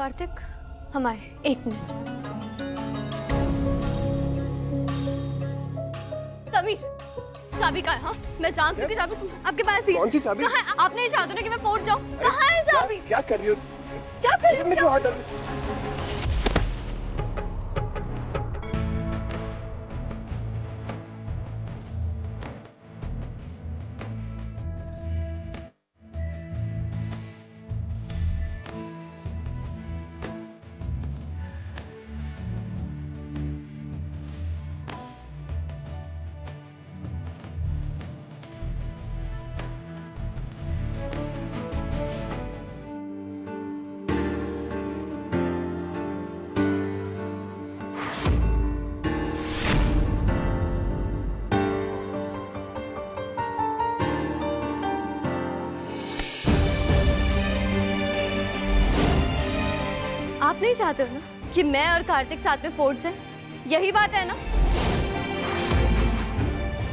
कार्तिक, हम आए। 1 मिनट। समीर, चाबी कहाँ है? हाँ, मैं जानती हूँ कि चाबी आपके पास ही है। कौन सी चाबी? कहाँ है? आप नहीं चाहते ना कि मैं फोड़ जाऊँ? कहाँ है चाबी? क्या कर रही हो? क्या कर रही हो? आप नहीं चाहते हो ना कि मैं और कार्तिक साथ में फोड़ जाए? यही बात है ना?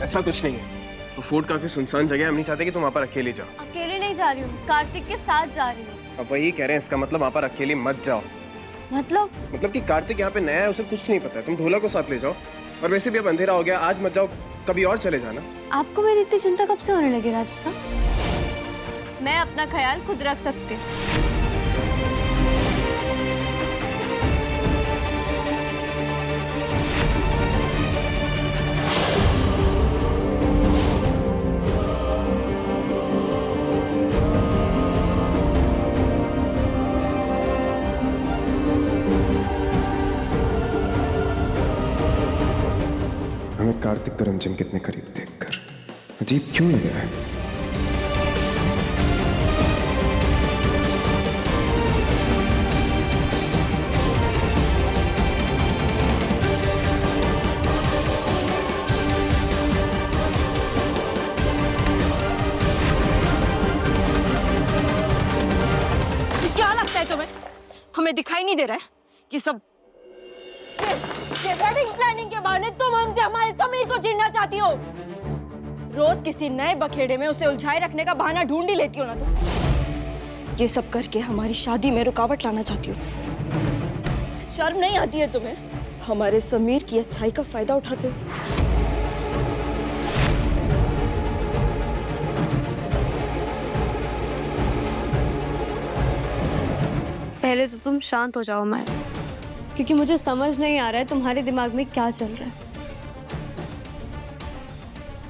ऐसा कुछ नहीं है। तो फोर्ट काफी सुनसान जगह है, हम नहीं चाहते कि तुम वहाँ पर अकेले जाओ। अकेले नहीं जा रही हूँ, कार्तिक के साथ जा रही हूँ। अब वही कह रहे हैं, इसका मतलब वहाँ पर अकेले मत जाओ। मतलब कि कार्तिक यहाँ पे नया है, उसे कुछ नहीं पता है। तुम ढोला को साथ ले जाओ। और वैसे भी अब अंधेरा हो गया, आज मत जाओ, कभी और चले जाना। आपको मेरी इतनी चिंता कब से होने लगी राज साहब? मैं अपना ख्याल खुद रख सकती हूँ। हमें कार्तिक करमचंद कितने करीब देखकर अजीब क्यों लग रहा है? क्या लगता है तुम्हें हमें दिखाई नहीं दे रहा है कि सब वेडिंग प्लानिंग के बहाने तुम हमसे हमारे समीर को छीनना चाहती हो? रोज किसी नए बखेड़े में उसे उलझाए रखने का बहाना ढूंढ ही लेती हो ना तुम। ये सब करके हमारी शादी में रुकावट लाना चाहती हो। शर्म नहीं आती है तुम्हें? हमारे समीर की अच्छाई का फायदा उठाते हो। पहले तो तुम शांत हो जाओ माया, क्योंकि मुझे समझ नहीं आ रहा है तुम्हारे दिमाग में क्या चल रहा है।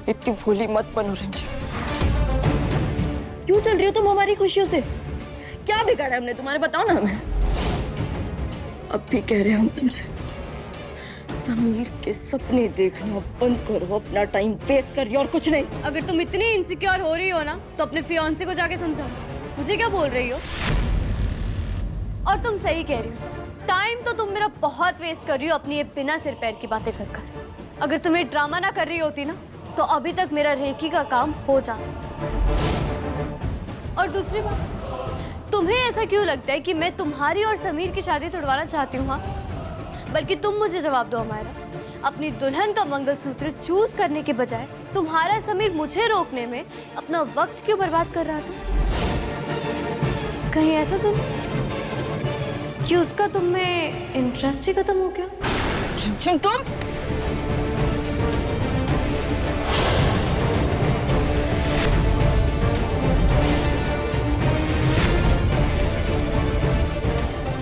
इतनी भोली मत बनो रंजन। क्यों चल रही हो तुम हमारी खुशियों से? क्या बिगाड़ा हमने तुम्हारे, बताओ ना हमें। अब भी कह रहे हैं हम तुमसे, समीर के सपने देखना बंद करो, अपना टाइम वेस्ट करिए और कुछ नहीं। अगर तुम इतनी इनसिक्योर हो रही हो ना, तो अपने फियांसे को जाके समझाओ। मुझे क्या बोल रही हो? और तुम सही कह रही हो, टाइम तो तुम मेरा बहुत वेस्ट कर रही हो अपनी ये बिना सिर पैर की बातें कर कर। अगर तुम ये ड्रामा ना कर रही होती ना, तो अभी तक मेरा रेकी का काम हो जाता। और दूसरी बात, तुम्हें ऐसा क्यों लगता है कि मैं तुम्हारी और समीर की शादी तोड़वाना चाहती हूँ? हाँ, बल्कि तुम मुझे जवाब दो हमारा। अपनी दुल्हन का मंगलसूत्र चूज करने के बजाय तुम्हारा समीर मुझे रोकने में अपना वक्त क्यों बर्बाद कर रहा था? कहीं ऐसा तो नहीं कि उसका तुम में इंटरेस्ट ही खत्म हो गया? सुन तुम,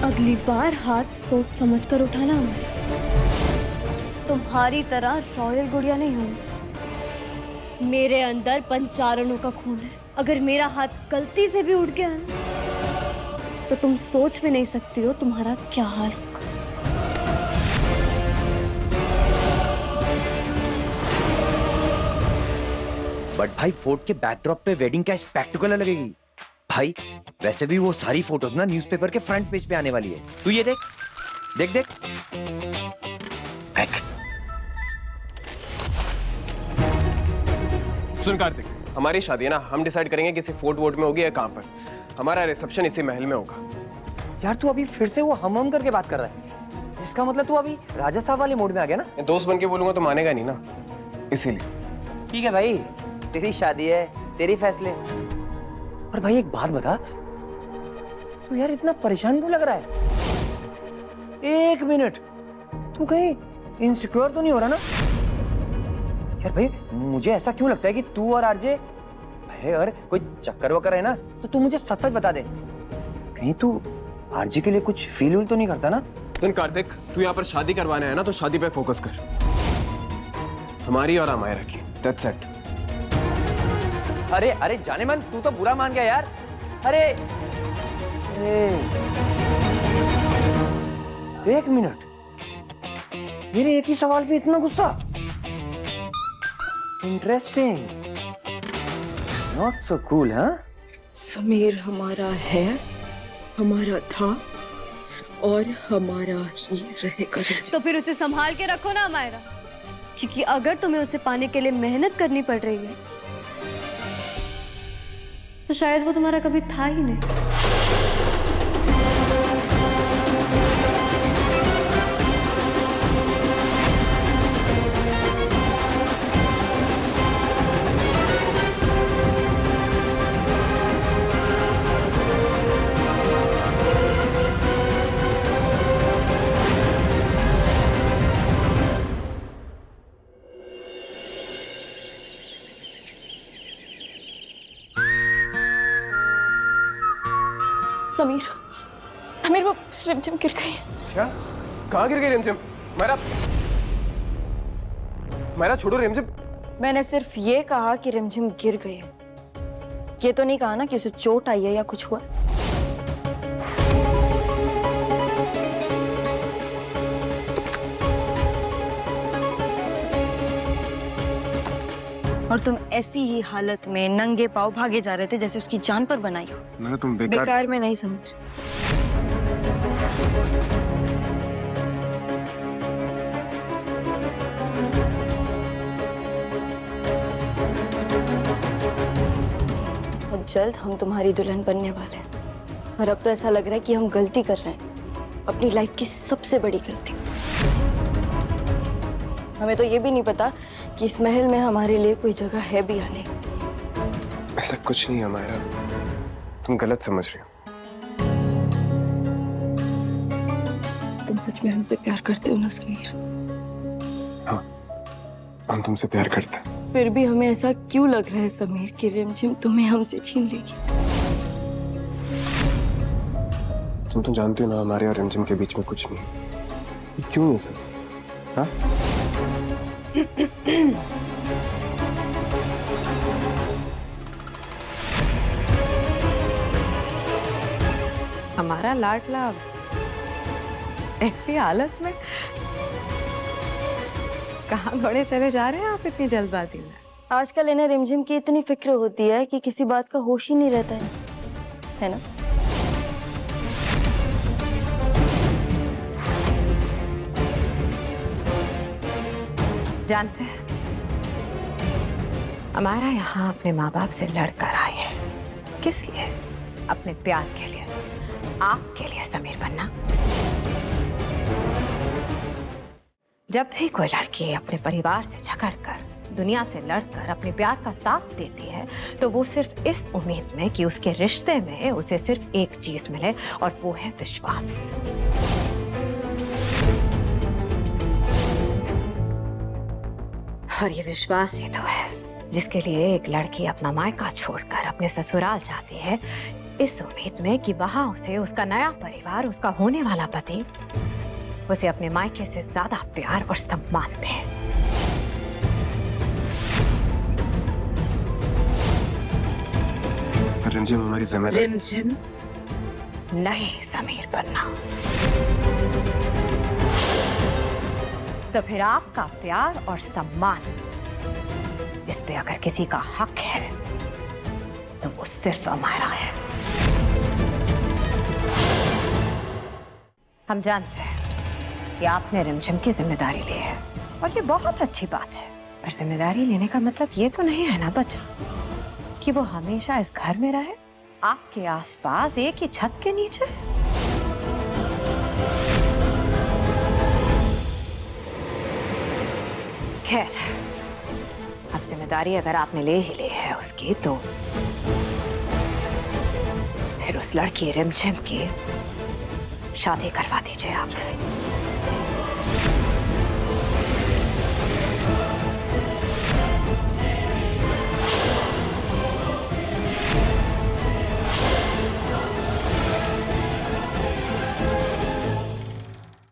अगली बार हाथ सोच समझ कर उठाना हमें। तुम्हारी तरह रॉयल गुड़िया नहीं हूं। मेरे अंदर पंचारणों का खून है। अगर मेरा हाथ गलती से भी उठ गया ना, तो तुम सोच भी नहीं सकती हो तुम्हारा क्या हाल होगा। बट भाई फोर्ट के बैकड्रॉप पे वेडिंग क्या स्पेक्टेकुलर लगेगी भाई। वैसे भी वो सारी फोटोज ना न्यूज़पेपर के फ्रंट पेज पे आने वाली है। तू ये देख देख देख देख। सुन कार्तिक, हमारी शादी है ना, हम डिसाइड करेंगे किसी फोर्ट वोट में होगी या कहाँ पर। हमारा रिसेप्शन इसी महल में होगा। यार तू अभी फिर से वो हम करके बात कर रहा है, इसका मतलब तू अभी राजा साहब वाले मोड में आ गया ना। दोस्त बन के बोलूंगा तो मानेगा नहीं ना, इसीलिए। ठीक है भाई, तेरी शादी है, तेरी फैसले। पर भाई एक बात बता, तो यार इतना परेशान क्यों लग रहा है? एक मिनट, तू कहीं इनसिक्योर तो नहीं हो रहा ना? यार भाई मुझे ऐसा क्यों लगता है कि तू और आरजे, भाई अगर कोई चक्कर वक्कर है ना तो तू मुझे सच सच बता दे। कहीं तू आरजे के लिए कुछ फील तो नहीं करता ना? सुन कार्तिक, तू यहाँ पर शादी करवाने है ना तो शादी पे फोकस कर, हमारी और अमायरा की। That's it. अरे अरे जाने मन, तू तो बुरा मान गया यार। अरे एक मिनट, मेरे एक ही सवाल पे इतना गुस्सा? Interesting, not so cool. हाँ, समीर हमारा है, हमारा था और हमारा ही रहेगा। तो फिर उसे संभाल के रखो ना अमायरा, क्योंकि अगर तुम्हें उसे पाने के लिए मेहनत करनी पड़ रही है तो शायद वो तुम्हारा कभी था ही नहीं। समीर, समीर वो रिमझिम गिर गई। क्या? कहाँ गिर गई रिमझिम? मेरा छोड़ो रिमझिम। मैंने सिर्फ ये कहा कि रिमझिम गिर गई है, ये तो नहीं कहा ना कि उसे चोट आई है या कुछ हुआ। और तुम ऐसी ही हालत में नंगे पांव भागे जा रहे थे जैसे उसकी जान पर बनाई हो। मैं तुम बेकार बेकार में नहीं समीर। बहुत जल्द हम तुम्हारी दुल्हन बनने वाले हैं और अब तो ऐसा लग रहा है कि हम गलती कर रहे हैं, अपनी लाइफ की सबसे बड़ी गलती। हमें तो ये भी नहीं पता कि इस महल में हमारे लिए कोई जगह है भी या नहीं। ऐसा कुछ नहीं है अमायरा, तुम गलत समझ रही हो। तुम सच में हमसे प्यार करते हो ना समीर? हाँ, हम तुमसे प्यार करते हैं। फिर भी हमें ऐसा क्यों लग रहा है समीर कि रिमझिम तुम्हें हमसे छीन लेगी? तुम तो जानती हो ना हमारे और रिमझिम के बीच में कुछ नहीं। ये क्यों नहीं सर? हाँ? हमारा लाडला ऐसी हालत में कहाँ दौड़े चले जा रहे हैं आप इतनी जल्दबाजी में? आजकल इन्हें रिमझिम की इतनी फिक्र होती है कि किसी बात का होश ही नहीं रहता है ना? जानते हैं, हमारा यहाँ अपने माँ बाप से लड़कर आए हैं। किस लिए? अपने प्यार के लिए, आपके लिए समीर बन्ना। जब भी कोई लड़की अपने परिवार से झगड़कर, दुनिया से लड़कर अपने प्यार का साथ देती है तो वो सिर्फ इस उम्मीद में कि उसके रिश्ते में उसे सिर्फ एक चीज मिले और वो है विश्वास। और ये विश्वास ही तो है जिसके लिए एक लड़की अपना मायका छोड़कर अपने ससुराल जाती है, इस उम्मीद में कि वहां उसे उसका नया परिवार, उसका होने वाला पति उसे अपने मायके से ज्यादा प्यार और सम्मान दे। रिमझिम हमारी जिम्मेदारी। रिमझिम नहीं समीर बन्ना। तो फिर आपका प्यार और सम्मान, इस पे अगर किसी का हक है तो वो सिर्फ हमारा है। हम जानते हैं कि आपने रिमझिम की जिम्मेदारी ली है और ये बहुत अच्छी बात है, पर जिम्मेदारी लेने का मतलब ये तो नहीं है ना बच्चा कि वो हमेशा इस घर में रहे, आपके आसपास एक ही छत के नीचे। खैर, अब जिम्मेदारी अगर आपने ले ही ली है उसकी, तो फिर उस लड़की रिमझिम की शादी करवा दीजिए आप।